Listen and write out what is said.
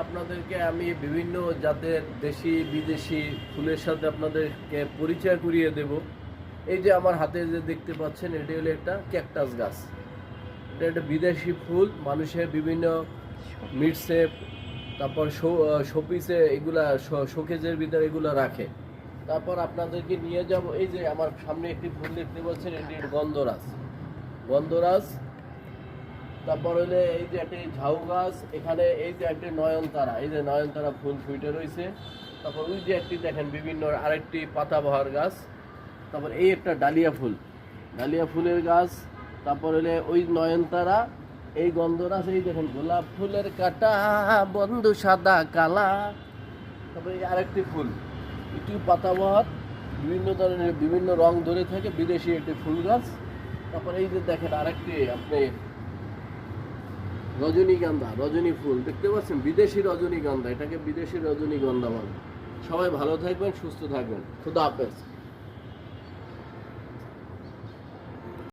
আপনাদেরকে আমি বিভিন্ন জাতের দেশি বিদেশি ফুলের সাথে আপনাদেরকে পরিচয় করিয়ে দেব। এই যে আমার হাতে যে দেখতে পাচ্ছেন, এটি হলো একটা ক্যাকটাস গাছ। এটা একটা বিদেশি ফুল, মানুষের বিভিন্ন মিটসে, তারপর শোপিসে এগুলা শোকেজের ভিতরে এগুলো রাখে। তারপর আপনাদেরকে নিয়ে যাব, এই যে আমার সামনে একটি ফুল দেখতে পাচ্ছেন, এটি গন্ধরাজ। গন্ধরাজ, তারপর হলে এই যে একটি ঝাউ গাছ, এখানে এই যে একটি নয়নতারা, এই যে নয়নতারা ফুল ফুটে রয়েছে। তারপর ওই যে একটি দেখেন বিভিন্ন আরেকটি পাতাবাহার গাছ। তারপর এই একটা ডালিয়া ফুল, ডালিয়া ফুলের গাছ। তারপর হলে ওই নয়নতারা, এই গন্ধরাজ, এই দেখেন গোলাপ ফুলের কাটা বন্ধু সাদা কালা। তারপরে এই আরেকটি ফুল, এটি পাতাবাহার, বিভিন্ন ধরনের বিভিন্ন রং ধরে থাকে, বিদেশি একটি ফুল গাছ। তারপর এই যে দেখেন আরেকটি আপনি রজনীগন্ধা, রজনী ফুল দেখতে পাচ্ছেন, বিদেশি রজনীগন্ধা, এটাকে বিদেশি রজনীগন্ধা বলে। সবাই ভালো থাকবেন, সুস্থ থাকবেন, খুদা হাফেজ।